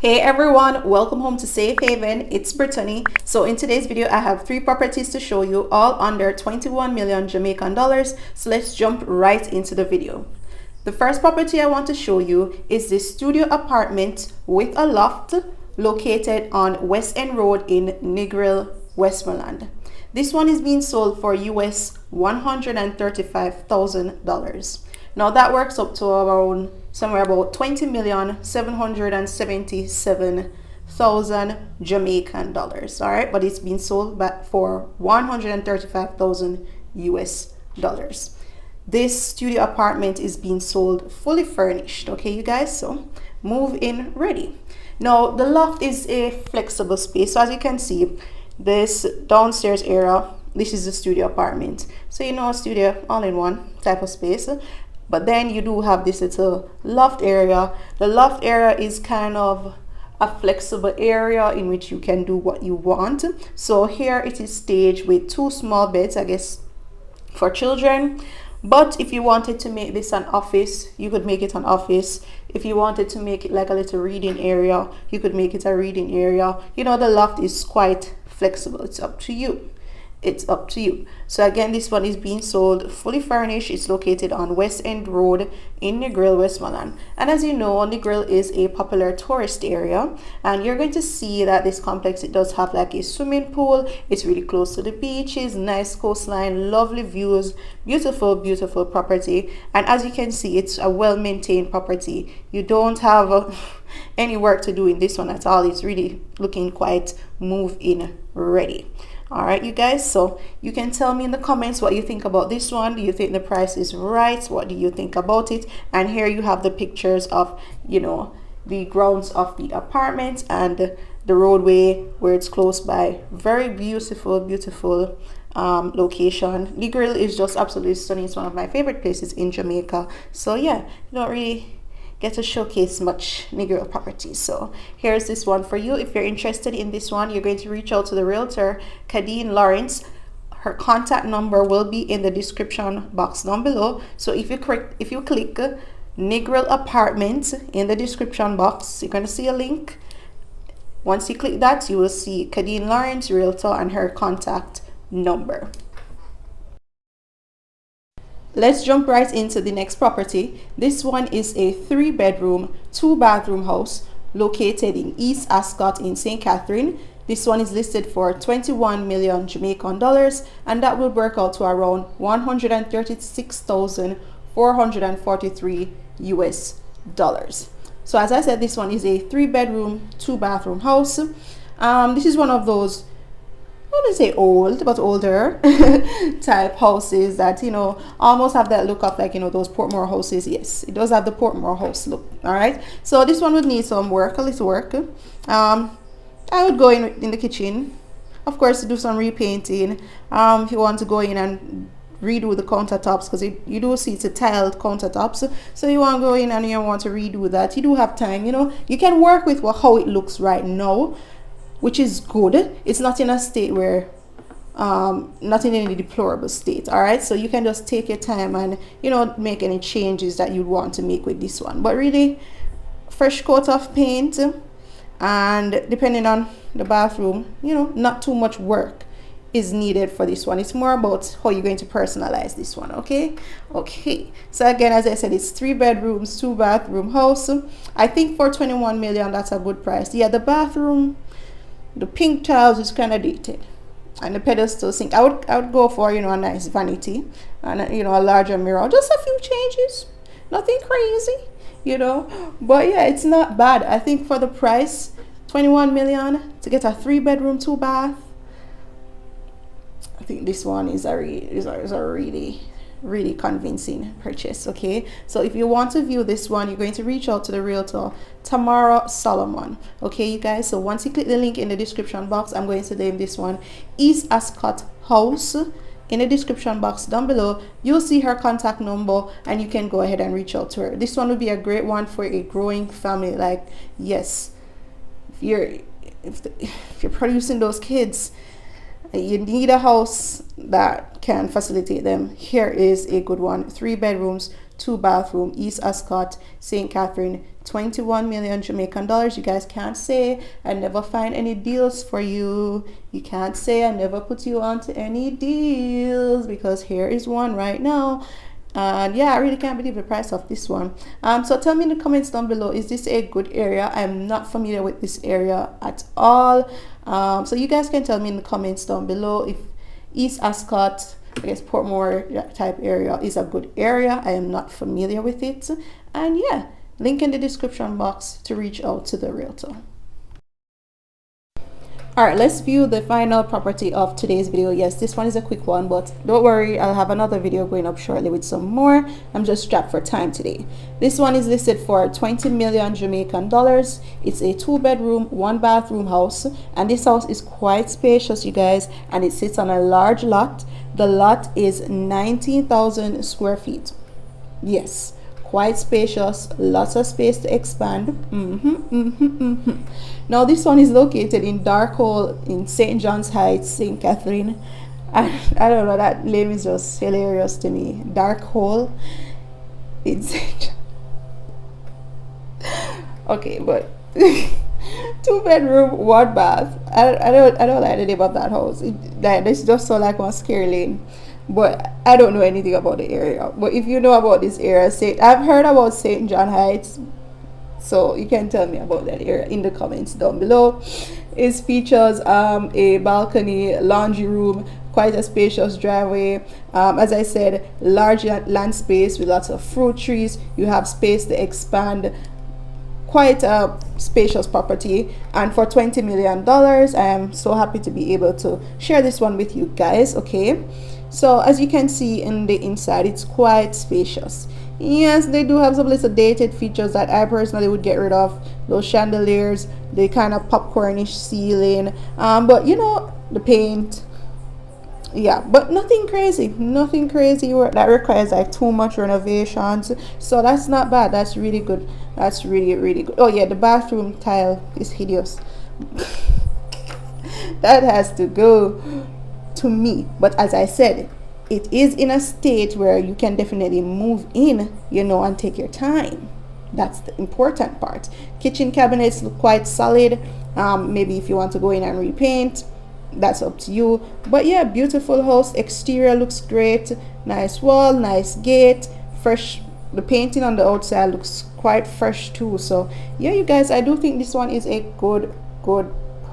Hey everyone, welcome home to Safe Haven. It's Britonny. So in today's video, I have 3 properties to show you, all under 21 million Jamaican dollars. So let's jump right into the video. The first property I want to show you is this studio apartment with a loft located on West End Road in Negril, Westmoreland. This one is being sold for US $135,000. Now that works up to around somewhere about 20,777,000 Jamaican dollars. All right, but it's been sold back for 135,000 US dollars. This studio apartment is being sold fully furnished. Okay, you guys, so move in ready. Now the loft is a flexible space, so as you can see, this downstairs area, this is the studio apartment, so you know, a studio all-in-one type of space. But then you do have this little loft area. The loft area is kind of a flexible area in which you can do what you want. So here it is staged with 2 small beds, I guess, for children. But if you wanted to make this an office, you could make it an office. If you wanted to make it like a little reading area, you could make it a reading area. You know, the loft is quite flexible. It's up to you. It's up to you. So again, this one is being sold fully furnished. It's located on West End Road in Negril, Westmoreland. And as you know, Negril is a popular tourist area, and you're going to see that this complex, it does have like a swimming pool. It's really close to the beaches, nice coastline, lovely views, beautiful property. And as you can see, it's a well-maintained property. You don't have any work to do in this one at all. It's really looking quite move-in ready. All right, you guys, so you can tell me in the comments what you think about this one. Do you think the price is right? What do you think about it? And here you have the pictures of, you know, the grounds of the apartment and the roadway where it's close by. Very beautiful location. Negril is just absolutely stunning. It's one of my favorite places in Jamaica. So yeah, you don't really get to showcase much Negril properties. So here's this one for you. If you're interested in this one, you're going to reach out to the realtor, Kadeen Lawrence. Her contact number will be in the description box down below. So if you click Negril apartment in the description box, you're going to see a link. Once you click that, you will see Kadeen Lawrence, realtor, and her contact number. Let's jump right into the next property. This one is a 3-bedroom, 2-bathroom house located in East Ascot in St. Catherine. This one is listed for 21 million Jamaican dollars, and that will work out to around 136,443 US dollars. So as I said, this one is a 3-bedroom, 2-bathroom house. This is one of those, I wouldn't say old, but older type houses that, you know, almost have that look of like, you know, those Portmore houses. Yes, it does have the Portmore house look. All right, so this one would need some work, a little work. I would go in the kitchen, of course, to do some repainting. If you want to go in and redo the countertops, because you do see it's a tiled countertops, so you want to go in and you want to redo that, you do have time. You know, you can work with how it looks right now, which is good. It's not in a state where not in any deplorable state. All right, so you can just take your time and, you know, make any changes that you'd want to make with this one. But really, fresh coat of paint, and depending on the bathroom, you know, not too much work is needed for this one. It's more about how you're going to personalize this one. Okay, so again, as I said, it's 3 bedrooms, 2-bathroom house. I think for 21 million, that's a good price. Yeah, the bathroom, the pink tiles is kind of dated, and the pedestal sink, I would go for, you know, a nice vanity and, you know, a larger mirror. Just a few changes, nothing crazy, you know. But yeah, it's not bad. I think for the price, 21 million to get a 3-bedroom, 2-bath, I think this one is a really convincing purchase. Okay, so if you want to view this one, you're going to reach out to the realtor, Tamara Solomon. Okay, you guys, so once you click the link in the description box, I'm going to name this one East Ascot House in the description box down below. You'll see her contact number, and you can go ahead and reach out to her. This one would be a great one for a growing family. Like, yes, if you're producing those kids, you need a house that can facilitate them. Here is a good one. 3 bedrooms, 2-bathroom, East Ascot, St. Catherine, 21 million Jamaican dollars. You guys can't say I never find any deals for you. You can't say I never put you onto any deals, because here is one right now. And yeah, I really can't believe the price of this one. So tell me in the comments down below, is this a good area? I'm not familiar with this area at all. So you guys can tell me in the comments down below if East Ascot, I guess Portmore type area, is a good area. I am not familiar with it. And yeah, link in the description box to reach out to the realtor. All right, let's view the final property of today's video. Yes, this one is a quick one, but don't worry, I'll have another video going up shortly with some more. I'm just strapped for time today. This one is listed for 20 million Jamaican dollars. It's a 2-bedroom, 1-bathroom house, and this house is quite spacious, you guys, and it sits on a large lot. The lot is 19,000 square feet. Yes, quite spacious, lots of space to expand. Now this one is located in Dark Hole in St. John's Heights, St. Catherine. I don't know, that name is just hilarious to me. Dark Hole in St. Okay, but 2-bedroom, 1 bath. I don't like the name of that house. It's just so like one scary lane. But I don't know anything about the area. But if you know about this area, I've heard about St. John Heights, so you can tell me about that area in the comments down below. It features a balcony, laundry room, quite a spacious driveway. As I said, large land space with lots of fruit trees. You have space to expand. Quite a spacious property, and for $20 million, I am so happy to be able to share this one with you guys. Okay, so as you can see in the inside, it's quite spacious. Yes, they do have some little dated features that I personally would get rid of. Those chandeliers, the kind of popcornish ceiling, but you know, the paint, yeah, but nothing crazy that requires like too much renovations. So that's not bad. That's really good. That's really good. Oh yeah, the bathroom tile is hideous. That has to go to me. But as I said, it is in a state where you can definitely move in, you know, and take your time. That's the important part. Kitchen cabinets look quite solid. Maybe if you want to go in and repaint, that's up to you. But yeah, beautiful house. Exterior looks great. Nice wall, nice gate, fresh. The painting on the outside looks quite fresh too. So yeah, you guys, I do think this one is a good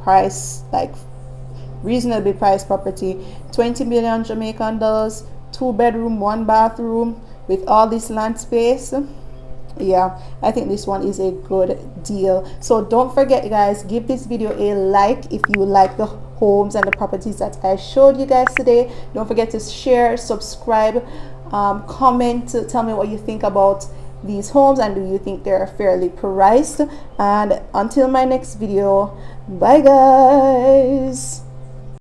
price, like reasonably priced property. 20 million Jamaican dollars, 2-bedroom, 1-bathroom with all this land space. Yeah, I think this one is a good deal. So don't forget, guys, give this video a like if you like the homes and the properties that I showed you guys today. Don't forget to share, subscribe, comment, tell me what you think about these homes, and do you think they're fairly priced. And until my next video, bye guys.